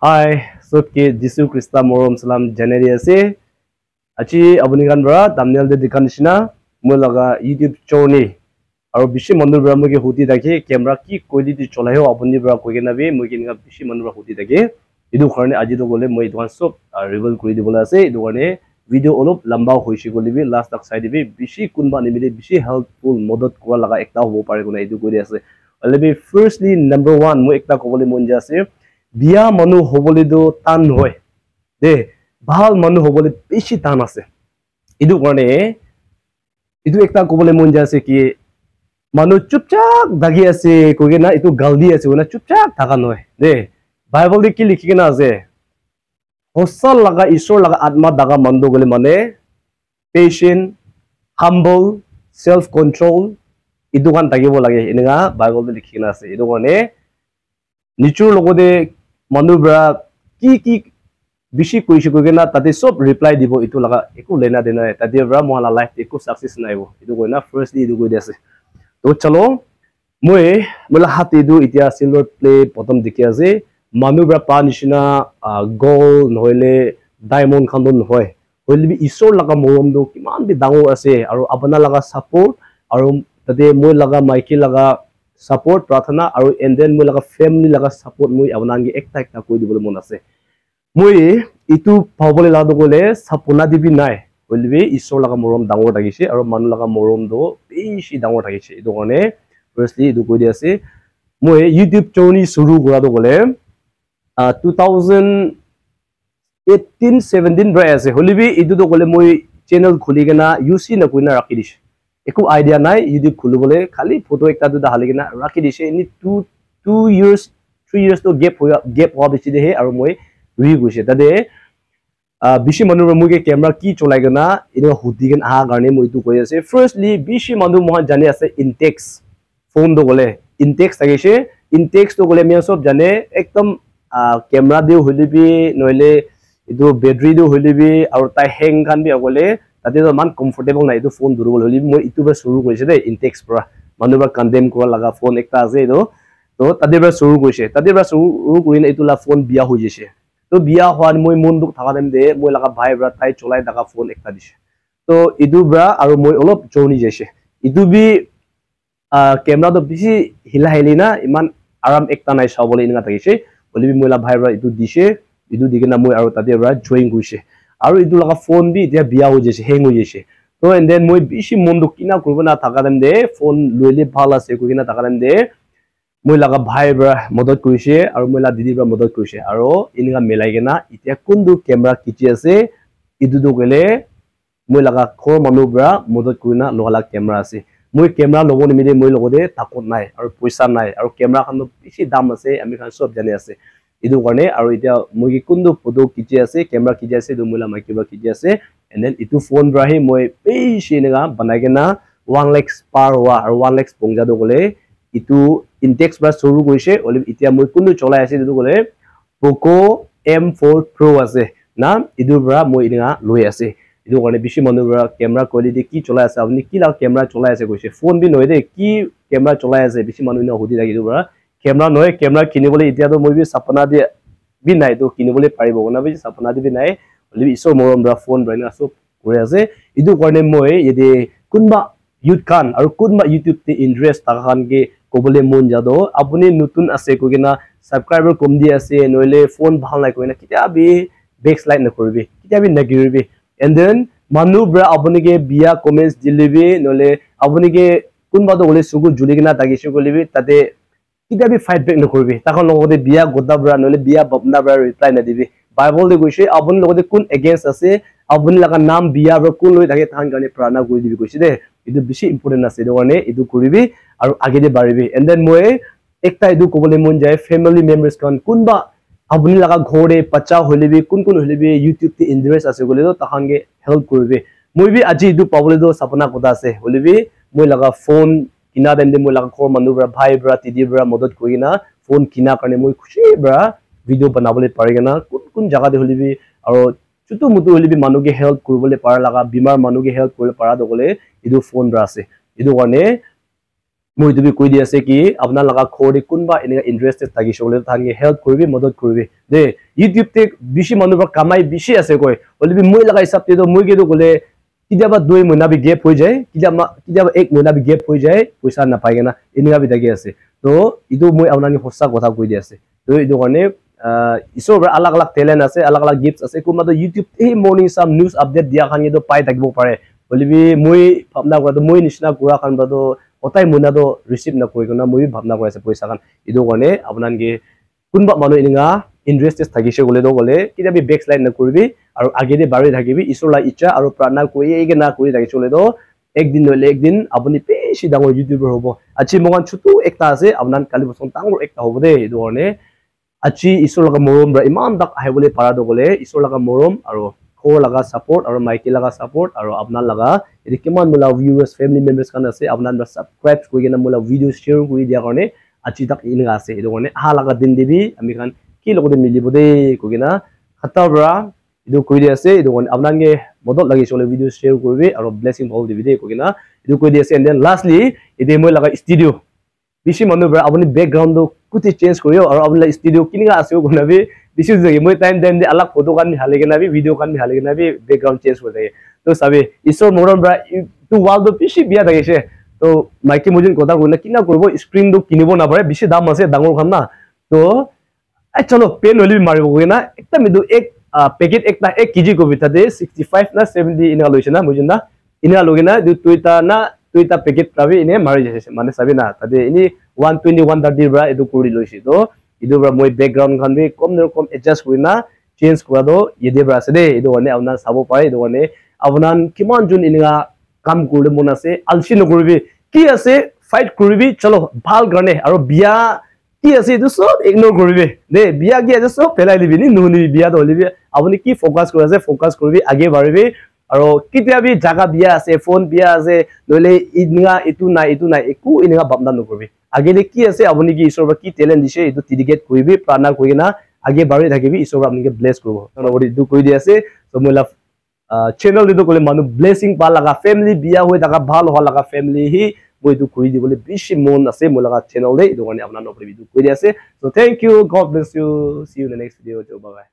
Hi, सबके जिसु Crysta मोरम सलाम जनरी আছে আজি আপুনি গান Bora thumbnail de dikan nishina মই laga YouTube channel আৰু বেছি মানুহ বৰা মই হুতি থাকে ক্যামেৰা কি কইলি দি চলাইও আপুনি বৰা কইগে নাবি মই কিনকা বেছি মানুহ বৰা হুতি থাকে ইদু কাৰণে আজি তো গলে মই ইদুৱান সব ৰিভিল কৰি দিবলৈ আছে ইদু কাৰণে ভিডিও অলপ লম্বা হৈছে গলিবি লাষ্ট তক চাই দিবি বেছি কোনবা নিমিলে বেছি হেল্পফুল মদত কৰা লাগা একটা হ'ব পাৰে কোনা ইদু কৰি আছে অলবি ফাৰ্স্টলি নাম্বার 1 মই একটা কবলৈ মন যায় আছে বিয়া মানুহ হবলৈ দো টান হয় দে ভাল মানুহ হবলৈ বেছি টান আছে ইদু কাৰণে ইদু একটা কবলৈ মন যায় আছে কি মানুহ চুপচাপ দাগি আছে কইগে না ইটো গালদি আছে না চুপচাপ থাকা নয় দে বাইবেল দি কি লিখি না আছে হসল লাগা ঈশ্বৰ লাগা আত্মা দাগা মন্দ গলে মানে পেশেন্ট হাম্বল সেলফ কন্ট্রোল ইদু গান থাকিব লাগে এনেগা বাইবেল দি লিখি না আছে ইদু কাৰণে নিচুৰ লগতে মানুবৰা কি বেছি কইছে কইগে না তাতে সব ৰিপ্লাই দিব ইটো লাগা একো লেনা দেনা তাতে বৰা মহলা লাইফ একো সাকসেস নাইবো ইটো কইনা ফার্স্টলি ইটো কই দিছে তো চলো মই মলা হাতে ইটো ইতিয়া সিলভার প্লে প্রথম দেখি আছে মানুবৰা পা নিচিনা গোল নহলে ডায়মন্ড খান্দন হয় হইলবি ঈশ্বৰ লাগা মৰম দো কিমান বি ডাঙৰ আছে আৰু আপনা লাগা সাপোৰ্ট আৰু তাতে মই লাগা মাইকি লাগা support प्रार्थना और and then moi laga family laga support moi abanangi ekta koi dibole mon ase moi itu phabole lado gole sapuna dibi nai bolbi ishor laga morom dangor thagise aru manu laga morom do beshi dangor thagise edu kone firstly edu koi di ase moi YouTube channel shuru kora do gole 2018-17 bra ase holibi edu do gole moi channel khuli gena UC na koina rakhi dis echo idea नाइ YouTube खुलबले खाली photo एकटा दुटा हालिगिना राखि दिसे नि 2 years 3 years तो gap हो बेसी दे आरो মই रि गुसे तदे बिसि मनु मुगे कैमरा की चलाइगना इनो हुदिगन आ गाने মই तु कइ आसे फर्स्टली बिसि मनु मोह जाने आसे इंटेक्स फोन दो गले इंटेक्स थागेसे इंटेक्स तो गले मिया सब जाने एकदम कैमरा दे होलिबि नहले इदो बैटरी दो होलिबि आरो ताइ हैंग गान बि गले ताते तो मान कंफर्टेबल ना इतो फोन दुरबल होली মই इटु बा शुरू कइसे दे इंटेक्स পৰা মানুবা কন্ডেম কৰা লাগা ফোন একটা আছে ইতো তো তাতে বৰা শুरू কইছে তাতে বৰা শুरू কইনা ইতুলা ফোন বিয়া হৈ যেছে তো বিয়া হোৱাৰ মই মন দুখ থাকা দেম দে মই লাগা ভাই বৰা তাই চলাই দাকা ফোন একটা দিছে তো ইদু বৰা আৰু মই অলপ জনি যেছে ইদু বি ক্যামেৰা তো বেছি হিলা হেলি না ইমান আৰাম একটা নাই চাবলে ইনগা থাকিছে বলি মই লা ভাই বৰা ইদু দিছে ইদু দিগনা মই আৰু তাতে বৰা জয়েন কইছে আৰু ইদু লাগা ফোন বি এতিয়া বিয়া হৈ যেছে হেং হৈ যেছে তো এন্ড দেন মই বেছি মন দুখ কিনা কৰিব না থাকা দেম দে ফোন লইলে ভাল আছে কইনা থাকা দেম দে মই লাগা ভাই বৰা মদত কৰিছে আৰু মই লা দিদি বৰা মদত কৰিছে আৰু ইনগা মিলাইগেনা এতিয়া কোনটো ক্যামেৰা কিটি আছে ইদু দো গলে মই লাগা খৰ মানুহ বৰা মদত কৰিনা লগলা ক্যামেৰা আছে মই ক্যামেৰা লব নিমিলে মই লগতে তাকত নাই আৰু পইচা নাই আৰু ক্যামেৰা খান বেছি দাম আছে আমি খান সব জানি আছে ইদু কাৰণে আৰু এতিয়া মই কি কোনটো ফটো কিটি আছে ক্যামেৰা কিটি আছে দো মইলা মাইকি বৰা কিটি আছে and then itu phone brahi moi peishi nega banaigena 1 lakhs par wa aru 1 lakhs pongja do gole itu intex bra shuru koise oli itia moi kunu cholai ase du gole Poco M4 Pro ase na idu bra moi nega loi ase idu gone bishi manu bra camera quality ki cholai ase apni ki la camera cholai ase koise phone bi noi de ki camera cholai ase bishi manu na hodi lagi du bra camera noi camera kinibole itia do moi bi sapna de bi nai do kinibole paribo na bi sapna de bi nai লিবি ইসো মৰম Bora phone ব্ৰাইনা সব কৰি আছে ইদু কাৰণে মই এদে কোনবা youth খান আৰু কোনবা YouTube তে ইন্টারেস্ট থাকা খান কে কবলে মন যাদো আপুনি নতুন আছে কইনা সাবস্ক্রাইবার কম দি আছে নইলে ফোন ভাল নাই কইনা কিটা বি বেক স্লাইড না কৰিবি কিটা বি নেগিৰিবি এন্ড দেন মানু ব্ৰা আপুনি কে বিয়া কমেন্টস দিলিবি নইলে আপুনি কে কোনবা তো গলে সুগু জুলিগনা তাগিছে কলিবি তাতে কিটা বি ফাইট বেক না কৰিবি তাখন লগতে বিয়া গদা ব্ৰা নইলে বিয়া বপনা ব্ৰা ৰিপ্লাই না দিবি বাইবেল দে কৈছে আপুনি লগতে কোন এগেইনষ্ট আছে আপুনি লাগা নাম বিয়া বা কোন লৈ থাকে তাহান কাৰণে প্ৰাৰ্থনা কৰি দিবি কৈছে দে ইটো বেছি ইম্পৰ্টেন্ট আছে এটো কাৰণে ইটো কৰিবি আৰু আগে দে বাঢ়িবি এন্ড দেন মই একটা ইটো কবলে মন যায় ফ্যামিলি মেম্বাৰস কান কোনবা আপুনি লাগা ঘৰে বাচ্চা হলিবি কোন হলিবি ইউটিউব তে ইন্টাৰেস্ট আছে গলে তো তাহানগে হেল্প কৰিবি মই বি আজি ইটো পাবলে তো সপনা কথা আছে হলিবি মই লাগা ফোন কিনা দেন মই লাগা ঘৰ মানুহ বৰা ভাই বৰা তিদি বৰা মদত কৰিনা ফোন কিনা কাৰণে মই খুশি বৰা ভিডিও बनाबले पारेगना कोन जगह दे होलिबि আৰু চুটু মুটু होलिबि मानुगे हेल्प करबले पारा लगा बीमार मानुगे हेल्प करले पारा दगले इदु फोन ब्रा আছে इदु কাৰণে মই তুমি কৈ দি আছে কি আপনাৰ লাগা খৰি কোনবা এনে ইন্টাৰেস্টেড থাকি সকলে থাকি হেল্প কৰিবি মদত কৰিবি de YouTube te bishi manu ba kamai bishi ase koi oli bi moi laga hisab te to moi ke to gole kidaba 2 mahina bi gap hoi jay kidaba 1 mahina bi gap hoi jay paisa na pai gena ininga bi dagi ase to idu moi aunani hossa kotha koi di ase to idu kone isor alag alag talent ase alag alag gifts ase kuma to YouTube te morning some news update dia khan do pai thakibo pare oli bi moi bhabna kora to moi nishna kura khan ba to otai mona do receive na koi kona moi bhabna kora ase paisa khan idu kone apunan ge kunba manu ininga interest thakise gole do gole kida bi backslide na kurbi aru age de bari thakibi isor la icha aru prana koi ege na koi thaki chole do ekdin nole ekdin apuni peshi dangor YouTuber hobo achi mogan chutu ekta ase apunan kali boson tangor ekta hobo de idu kone achi isor laga morom bra iman dak ahe bole para do gole isor laga morom aru khor laga support aru maiki laga support aru apnan laga edi kiman mula viewers family members kan ase apnan ba subscribe koi gena mula video share koi dia karone achi tak inga ase idu kone ha laga din debi ami kan ki logode milibo de koi gena khata bra idu koi dia ase idu kone apnan ge modot lagi chole video share korbe aru blessing bol debi de koi gena idu koi dia ase and then lastly ide moi laga studio bishi manu bra apni background do kuti change koriyo aru apni studio kininga ase gona bi bishi jage moi time de alag photo kan hale gena bi video kan hale gena bi background change kor dai to sabe isor moron bra tu wall do bishi biya dagise to maiki mujin kotha kona kina korbo screen do kinibo na pare bishi dam ase dangor khan na to ai chalo pen oli maribo gena ekta midu ek packet ekta 1 kg ko bita de 65 na 70 ina loise na mujin na ina logena du tuita packet prabi ine mari jese mane sabe na tade ini 120 130 bra edu kuri loise to idu bra moi background khan bi kom adjust korina change kora do yede bra ase de idu one avna sabo pare idu one avnan kiman jun ininga kam kurle mon ase alsi no korbi ki ase fight korbi chalo bhal garne aru biya ki ase idu sob ignore korbi de biya ki ase sob pelai libi ni nuni biya do libi avni ki focus kora ase focus korbi age baribi aru kitia bi jaga biya ase phone biya ase nole ininga itu na eku ininga bapna no korbi agele ki ase apuni ki isor ba ki talent dise idu dedicate koribi prana koina age bari thakibi isor apni ke bless korbo nobody du koi di ase so moila channel dido kole manu blessing pa laga family biya hoi daga bhal ho laga family hi moi du koi di bole bishi mon ase moila channel de idu kone apna nobody du koi di ase so thank you god bless you see you in the next video bye bye